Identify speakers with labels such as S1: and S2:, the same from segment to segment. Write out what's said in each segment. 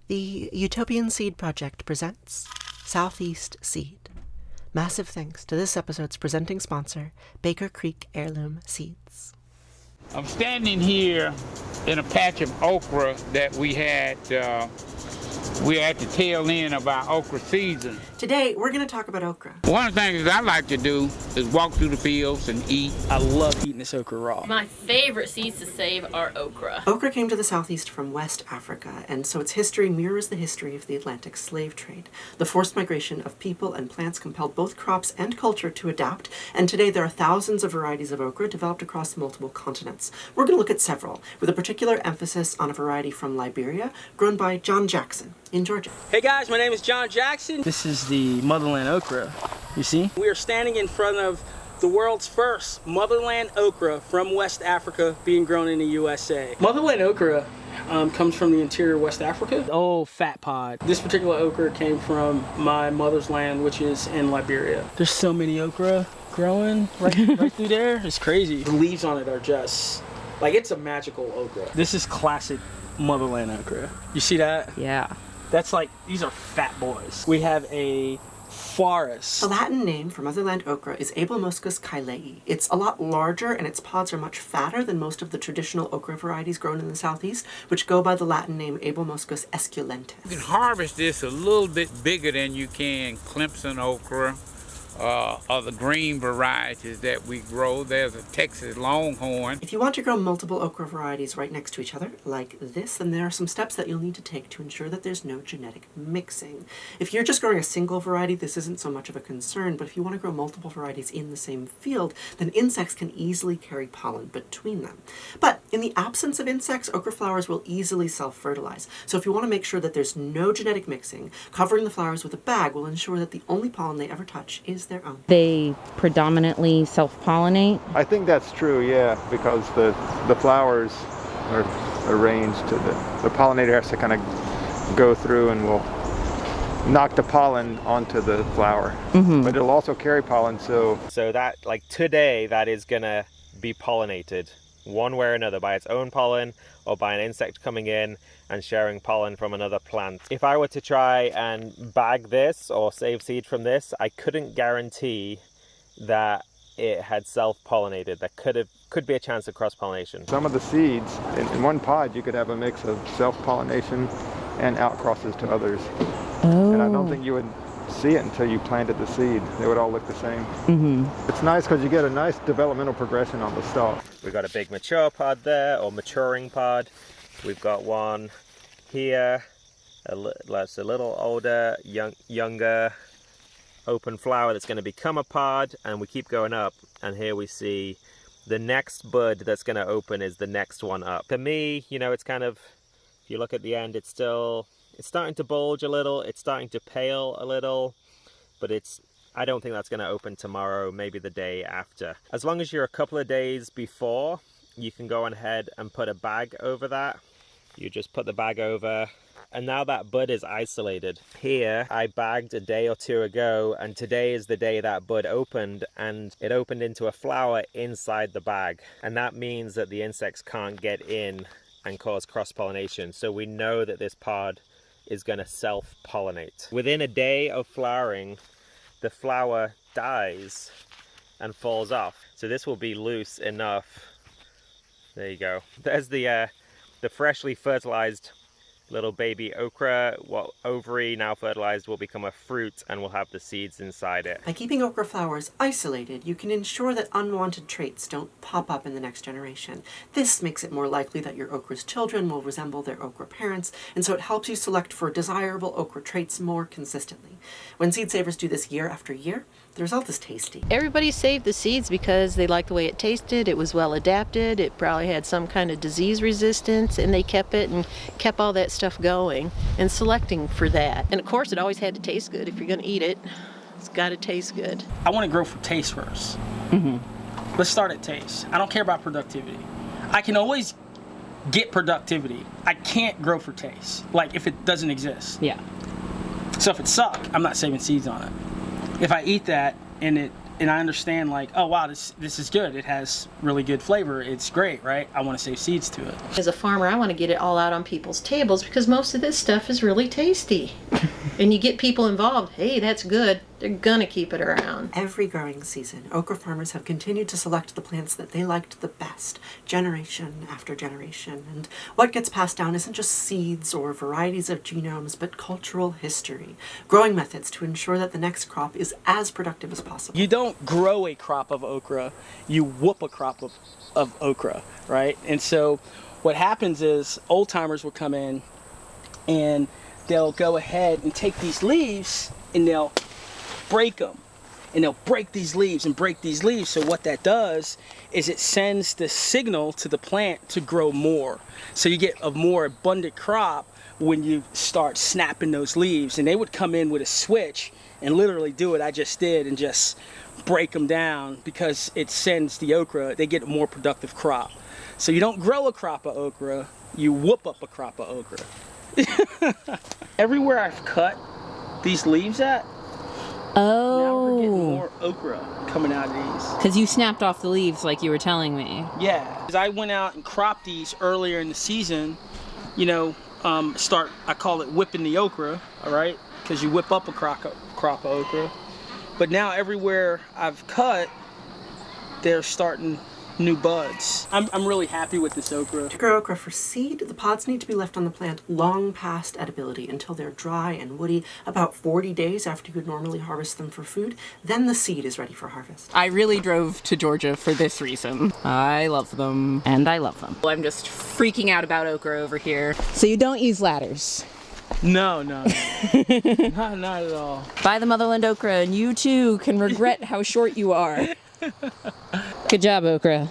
S1: The Utopian Seed Project presents Southeast Seed. Massive thanks to this episode's presenting sponsor, Baker Creek Heirloom Seeds.
S2: I'm standing here in a patch of okra that we had. We're at the tail end of our okra season.
S1: Today, we're going to talk about okra.
S2: One of the things I like to do is walk through the fields and eat.
S3: I love eating this okra raw.
S4: My favorite seeds to save are okra.
S1: Okra came to the southeast from West Africa, and so its history mirrors the history of the Atlantic slave trade. The forced migration of people and plants compelled both crops and culture to adapt, and today there are thousands of varieties of okra developed across multiple continents. We're going to look at several, with a particular emphasis on a variety from Liberia, grown by John Jackson in Georgia.
S3: Hey guys, my name is John Jackson. This is the Motherland Okra, you see? We are standing in front of the world's first Motherland Okra from West Africa being grown in the USA. Motherland Okra comes from the interior West Africa. Oh, fat pod. This particular okra came from my mother's land, which is in Liberia. There's so many okra growing right through there. It's crazy. The leaves on it are just, like, it's a magical okra. This is classic Motherland Okra. You see that?
S4: Yeah.
S3: That's like, these are fat boys. We have a forest.
S1: The Latin name for Motherland okra is Abelmoschus caillei. It's a lot larger and its pods are much fatter than most of the traditional okra varieties grown in the southeast, which go by the Latin name Abelmoschus esculentus.
S2: You can harvest this a little bit bigger than you can Clemson okra or the green varieties that we grow. There's a Texas Longhorn.
S1: If you want to grow multiple okra varieties right next to each other, like this, then there are some steps that you'll need to take to ensure that there's no genetic mixing. If you're just growing a single variety, this isn't so much of a concern, but if you want to grow multiple varieties in the same field, then insects can easily carry pollen between them. But in the absence of insects, okra flowers will easily self-fertilize. So if you want to make sure that there's no genetic mixing, covering the flowers with a bag will ensure that the only pollen they ever touch is their own.
S5: They predominantly self-pollinate?
S6: I think that's true, yeah, because the flowers are arranged to the pollinator has to kind of go through and will knock the pollen onto the flower. Mm-hmm. But it'll also carry pollen, so
S7: that, like today, that is gonna be pollinated one way or another by its own pollen or by an insect coming in and sharing pollen from another plant. If I were to try and bag this or save seed from this, I couldn't guarantee that it had self-pollinated. There could be a chance of cross-pollination.
S6: some of the seeds in one pod you could have a mix of self-pollination and outcrosses to others.
S5: Oh.
S6: And I don't think you would see it until you planted the seed. They would all look the same. Mm-hmm. It's nice because you get a nice developmental progression on the stalk.
S7: We've got a big mature pod there, or maturing pod. We've got one here, that's a little older, younger, open flower that's going to become a pod, and we keep going up, and here we see the next bud that's going to open is the next one up. For me, you know, it's kind of, if you look at the end, it's starting to bulge a little, it's starting to pale a little, but I don't think that's going to open tomorrow, maybe the day after. As long as you're a couple of days before, you can go ahead and put a bag over that. You just put the bag over, and now that bud is isolated. Here, I bagged a day or two ago, and today is the day that bud opened, and it opened into a flower inside the bag. And that means that the insects can't get in and cause cross-pollination. So we know that this pod is going to self-pollinate. Within a day of flowering, the flower dies and falls off. So this will be loose enough. There you go. There's the freshly fertilized little baby okra. What ovary now fertilized will become a fruit and will have the seeds inside it.
S1: By keeping okra flowers isolated, you can ensure that unwanted traits don't pop up in the next generation. This makes it more likely that your okra's children will resemble their okra parents, and so it helps you select for desirable okra traits more consistently. When seed savers do this year after year, the result is tasty.
S4: Everybody saved the seeds because they liked the way it tasted, it was well adapted, it probably had some kind of disease resistance, and they kept it and kept all that stuff going and selecting for that. And of course it always had to taste good. If you're going to eat it, it's got to taste good.
S3: I want to grow for taste first. Mm-hmm. Let's start at taste. I don't care about productivity. I can always get productivity. I can't grow for taste, like if it doesn't exist.
S5: Yeah.
S3: So if it sucks, I'm not saving seeds on it. If I eat that and and I understand like, oh wow, this is good. It has really good flavor. It's great, right? I want to save seeds to it.
S4: As a farmer, I want to get it all out on people's tables because most of this stuff is really tasty. And you get people involved, hey, that's good. They're gonna keep it around.
S1: Every growing season, okra farmers have continued to select the plants that they liked the best, generation after generation. And what gets passed down isn't just seeds or varieties of genomes, but cultural history, growing methods to ensure that the next crop is as productive as possible.
S3: You don't grow a crop of okra, you whoop a crop of okra, right? And so what happens is old timers will come in and they'll go ahead and take these leaves and they'll break them. And they'll break these leaves and break these leaves. So what that does is it sends the signal to the plant to grow more. So you get a more abundant crop when you start snapping those leaves. And they would come in with a switch and literally do what I just did and just break them down because it sends the okra, they get a more productive crop. So you don't grow a crop of okra, you whoop up a crop of okra. Everywhere I've cut these leaves at, now we're getting more okra coming out of these.
S5: Because you snapped off the leaves like you were telling me.
S3: Yeah, because I went out and cropped these earlier in the season, you know, I call it whipping the okra, all right? Because you whip up a crop of okra. But now everywhere I've cut, they're starting new buds. I'm really happy with this okra.
S1: To grow okra for seed, the pods need to be left on the plant long past edibility until they're dry and woody, about 40 days after you would normally harvest them for food. Then the seed is ready for harvest.
S8: I really drove to Georgia for this reason. I love them.
S5: And I love them.
S8: I'm just freaking out about okra over here.
S5: So you don't use ladders?
S3: No. not at all.
S5: Buy the Motherland Okra and you too can regret how short you are. Good job, okra.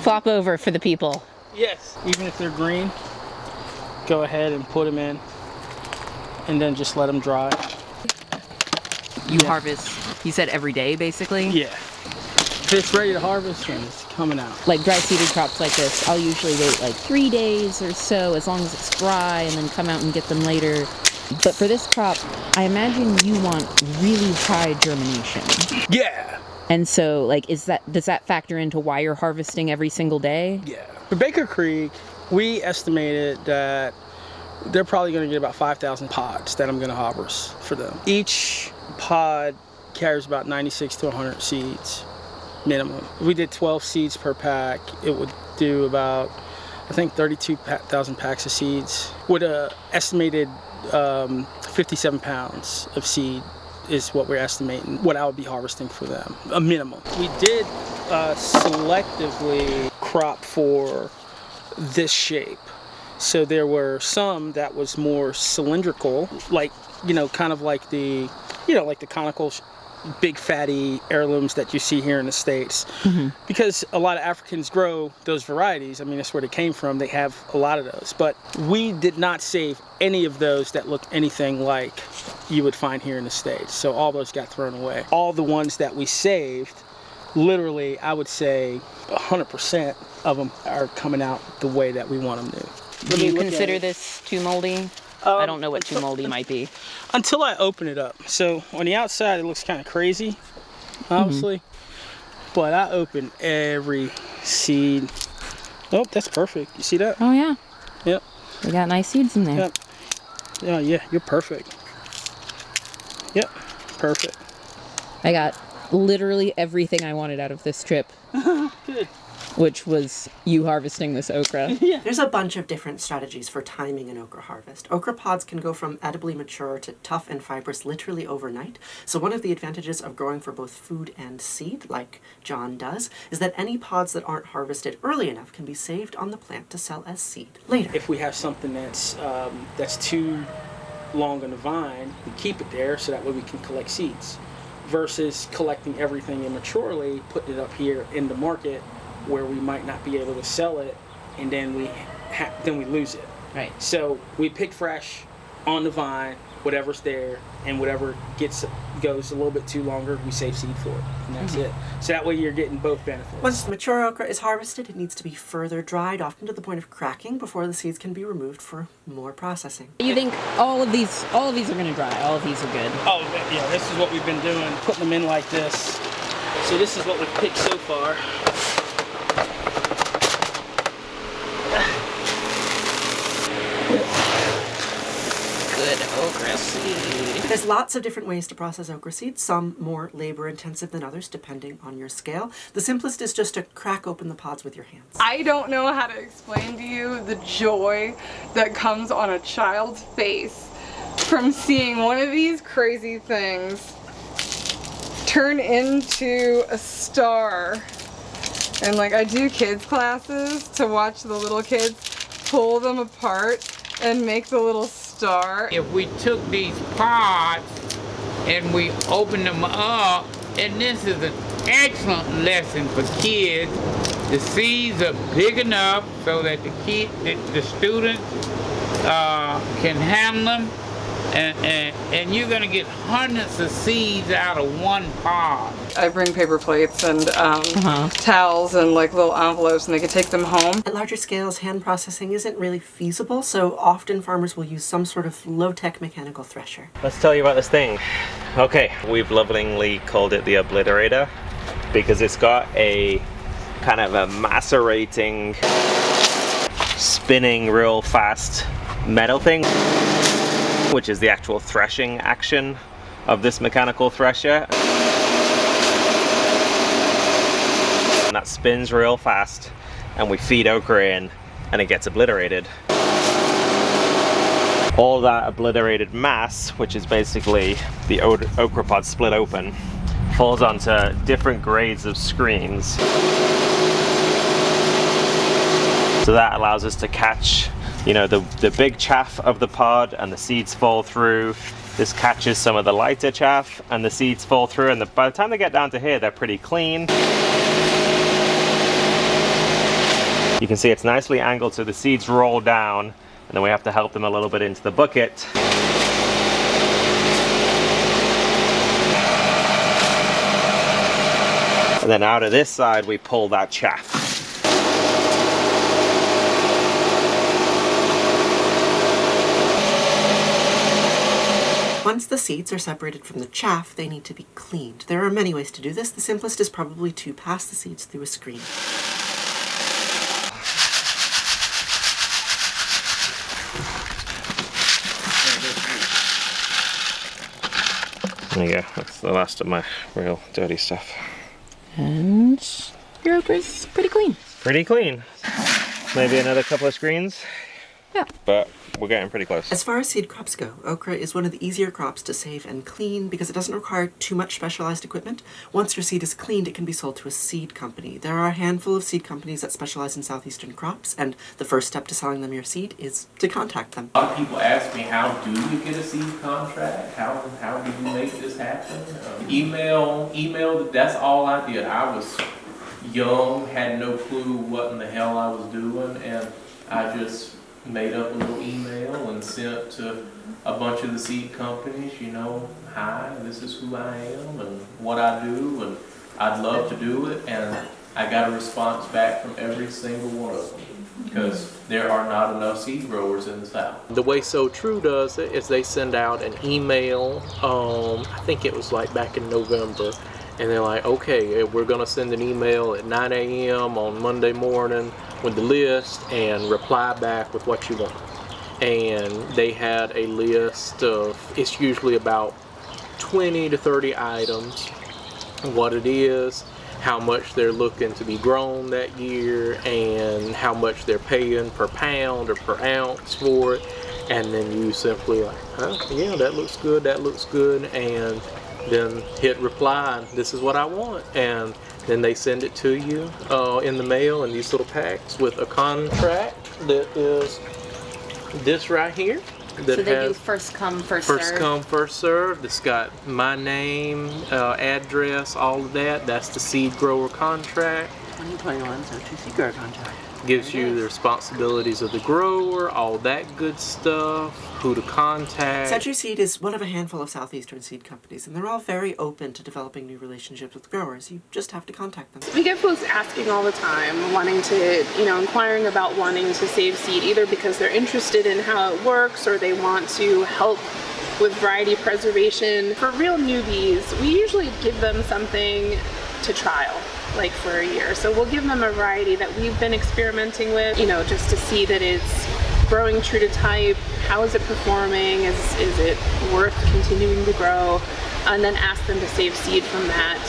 S5: Flop over for the people.
S3: Yes, even if they're green, go ahead and put them in and then just let them dry.
S8: You harvest, you said every day basically?
S3: Yeah. If it's ready to harvest, then it's coming out.
S5: Like dry seeded crops like this, I'll usually wait like 3 days or so as long as it's dry and then come out and get them later. But for this crop, I imagine you want really high germination.
S3: Yeah.
S5: And so, like, does that factor into why you're harvesting every single day?
S3: Yeah. For Baker Creek, we estimated that they're probably going to get about 5,000 pods that I'm going to harvest for them. Each pod carries about 96 to 100 seeds minimum. If we did 12 seeds per pack, it would do about, I think, 32,000 packs of seeds with a estimated 57 pounds of seed is what we're estimating what I would be harvesting for them, a minimum. We did selectively crop for this shape. So there were some that was more cylindrical, like, you know, kind of like the, you know, like the conical big fatty heirlooms that you see here in the States. Mm-hmm. Because a lot of Africans grow those varieties. I mean, that's where they came from. They have a lot of those. But we did not save any of those that looked anything like you would find here in the States. So all those got thrown away. All the ones that we saved, literally, I would say 100% of them are coming out the way that we want them to.
S5: Do you consider this too moldy? I don't know what too moldy might be.
S3: Until I open it up. So on the outside it looks kind of crazy, obviously. Mm-hmm. But I open every seed. Oh, that's perfect. You see that?
S5: Oh yeah.
S3: Yep.
S5: We got nice seeds in there.
S3: Yep. Yeah, you're perfect. Yep, perfect.
S5: I got literally everything I wanted out of this trip.
S3: Good.
S5: Which was you harvesting this okra.
S3: Yeah.
S1: There's a bunch of different strategies for timing an okra harvest. Okra pods can go from edibly mature to tough and fibrous literally overnight. So one of the advantages of growing for both food and seed, like John does, is that any pods that aren't harvested early enough can be saved on the plant to sell as seed later.
S3: If we have something that's too long on the vine, we keep it there so that way we can collect seeds. Versus collecting everything immaturely, putting it up here in the market, where we might not be able to sell it, and then we lose it.
S5: Right.
S3: So we pick fresh on the vine, whatever's there, and whatever goes a little bit too longer, we save seed for it, and that's it. So that way you're getting both benefits.
S1: Once the mature okra is harvested, it needs to be further dried, often to the point of cracking, before the seeds can be removed for more processing.
S5: You think all of these are going to dry? All of these are good?
S3: Oh yeah, this is what we've been doing, putting them in like this, So this is what we've picked so far.
S4: Good okra seed.
S1: There's lots of different ways to process okra seeds, some more labor intensive than others depending on your scale. The simplest is just to crack open the pods with your hands.
S9: I don't know how to explain to you the joy that comes on a child's face from seeing one of these crazy things turn into a star. And like, I do kids classes to watch the little kids pull them apart and make the little star.
S2: If we took these pods and we opened them up, and this is an excellent lesson for kids. The seeds are big enough so that the students can handle them, and you're gonna get hundreds of seeds out of one pod.
S9: I bring paper plates and towels and like little envelopes, and they can take them home.
S1: At larger scales, hand processing isn't really feasible, so often farmers will use some sort of low-tech mechanical thresher.
S7: Let's tell you about this thing. Okay, we've lovingly called it the obliterator because it's got a kind of a macerating, spinning real fast metal thing, which is the actual threshing action of this mechanical thresher. And that spins real fast, and we feed okra in, and it gets obliterated. All that obliterated mass, which is basically the okra pod split open, falls onto different grades of screens. So that allows us to catch, you know, the big chaff of the pod, and the seeds fall through. This catches some of the lighter chaff and the seeds fall through, and by the time they get down to here, they're pretty clean. You can see it's nicely angled so the seeds roll down, and then we have to help them a little bit into the bucket. And then out of this side, we pull that chaff.
S1: Once the seeds are separated from the chaff, they need to be cleaned. There are many ways to do this. The simplest is probably to pass the seeds through a screen.
S7: There you go, that's the last of my real dirty stuff.
S5: And your okra's pretty clean.
S7: Pretty clean. Maybe another couple of screens.
S5: Yeah.
S7: But we're getting pretty close.
S1: As far as seed crops go, okra is one of the easier crops to save and clean because it doesn't require too much specialized equipment. Once your seed is cleaned, it can be sold to a seed company. There are a handful of seed companies that specialize in southeastern crops, and the first step to selling them your seed is to contact them.
S10: A lot of people ask me, how do you get a seed contract? How do you make this happen? Email, that's all I did. I was young, had no clue what in the hell I was doing, and I just made up a little email and sent to a bunch of the seed companies, you know, hi, this is who I am and what I do, and I'd love to do it, and I got a response back from every single one of them because there are not enough seed growers in the South.
S11: The way So True does it is they send out an email, I think it was like back in November, and they're like, okay, we're gonna send an email at 9 a.m. on Monday morning with the list and reply back with what you want. And they had a list of, it's usually about 20 to 30 items, what it is, how much they're looking to be grown that year, and how much they're paying per pound or per ounce for it. And then you simply like, yeah, that looks good, and then hit reply, and this is what I want. And then they send it to you in the mail in these little packs with a contract that is this right here. That
S8: So they do first come, first serve?
S11: First come, first serve. It's got my name, address, all of that. That's the seed grower contract.
S1: 2021 So True seed grower contract.
S11: Gives you the responsibilities of the grower, all that good stuff, who to contact.
S1: So True Seed is one of a handful of southeastern seed companies, and they're all very open to developing new relationships with growers. You just have to contact them.
S12: We get folks asking all the time, wanting to, inquiring about wanting to save seed, either because they're interested in how it works or they want to help with variety preservation. For real newbies, we usually give them something to trial, like for a year. So we'll give them a variety that we've been experimenting with, you know, just to see that it's growing true to type. How is it performing? Is it worth continuing to grow? And then ask them to save seed from that.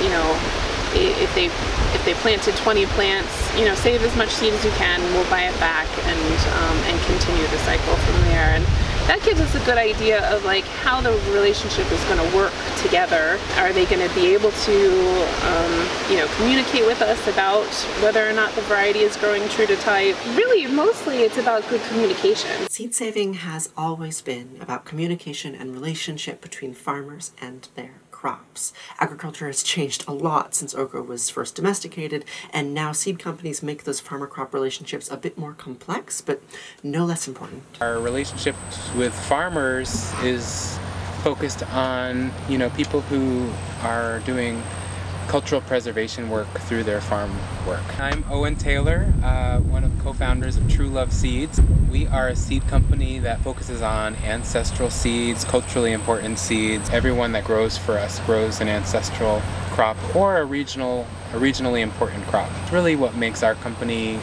S12: You know, if they planted 20 plants, you know, save as much seed as you can. We'll buy it back and continue the cycle from there. And that gives us a good idea of like how the relationship is going to work together. Are they going to be able to, you know, communicate with us about whether or not the variety is growing true to type? Really, mostly it's about good communication.
S1: Seed saving has always been about communication and relationship between farmers and their crops. Agriculture has changed a lot since okra was first domesticated, and now seed companies make those farmer-crop relationships a bit more complex, but no less important.
S13: Our relationship with farmers is focused on, you know, people who are doing cultural preservation work through their farm work. I'm Owen Taylor, one of the co-founders of True Love Seeds. We are a seed company that focuses on ancestral seeds, culturally important seeds. Everyone that grows for us grows an ancestral crop or a regionally important crop. It's really what makes our company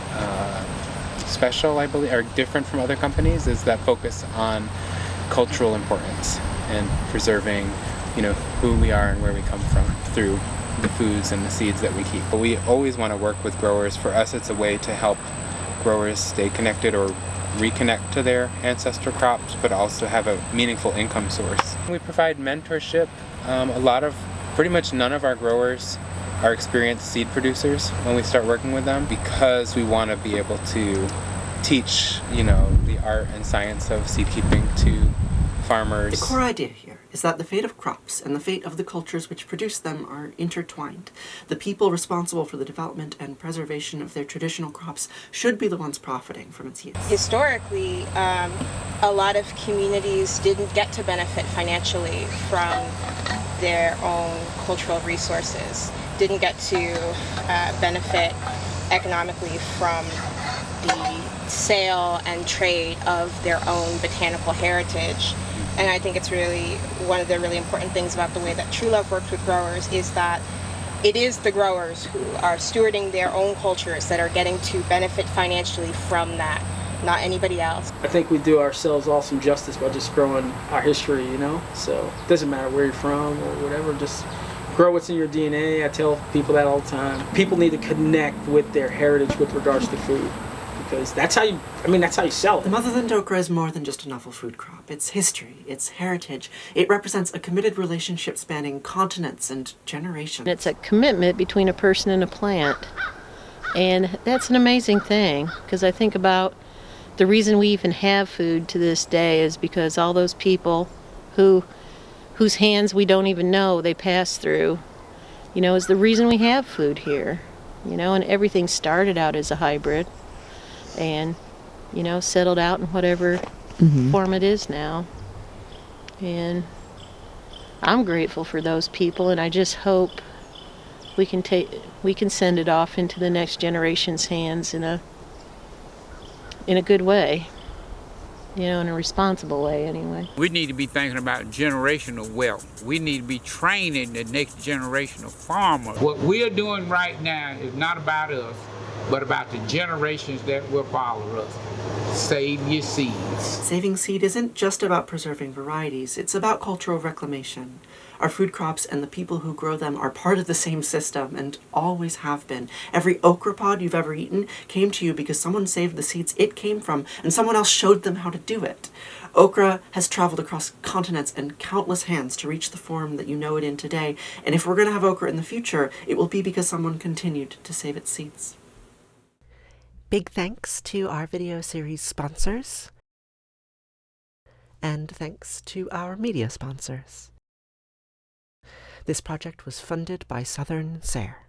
S13: special, I believe, or different from other companies, is that focus on cultural importance and preserving, you know, who we are and where we come from through the foods and the seeds that we keep. But we always want to work with growers. For us, it's a way to help growers stay connected or reconnect to their ancestral crops, but also have a meaningful income source. We provide mentorship. Pretty much none of our growers are experienced seed producers when we start working with them, because we want to be able to teach, you know, the art and science of seed keeping to farmers.
S1: The core idea here is that the fate of crops and the fate of the cultures which produce them are intertwined. The people responsible for the development and preservation of their traditional crops should be the ones profiting from its use.
S14: Historically, a lot of communities didn't get to benefit financially from their own cultural resources, didn't get to benefit economically from the sale and trade of their own botanical heritage. And I think it's really one of the really important things about the way that True Love works with growers is that it is the growers who are stewarding their own cultures that are getting to benefit financially from that, not anybody else.
S3: I think we do ourselves all some justice by just growing our history, you know? So it doesn't matter where you're from or whatever, just grow what's in your DNA. I tell people that all the time. People need to connect with their heritage with regards to food, because that's how you sell it.
S1: The Motherland Okra is more than just a novel food crop. It's history, it's heritage. It represents a committed relationship spanning continents and generations.
S4: It's a commitment between a person and a plant. And that's an amazing thing, because I think about the reason we even have food to this day is because all those people whose hands we don't even know they pass through, you know, is the reason we have food here. You know, and everything started out as a hybrid and, you know, settled out in whatever form it is now. And I'm grateful for those people, and I just hope we can send it off into the next generation's hands in a good way, you know, in a responsible way anyway.
S2: We need to be thinking about generational wealth. We need to be training the next generation of farmers. What we are doing right now is not about us, but about the generations that will follow us. Save your seeds.
S1: Saving seed isn't just about preserving varieties, it's about cultural reclamation. Our food crops and the people who grow them are part of the same system and always have been. Every okra pod you've ever eaten came to you because someone saved the seeds it came from and someone else showed them how to do it. Okra has traveled across continents and countless hands to reach the form that you know it in today, and if we're going to have okra in the future, it will be because someone continued to save its seeds. Big thanks to our video series sponsors, and thanks to our media sponsors. This project was funded by Southern SARE.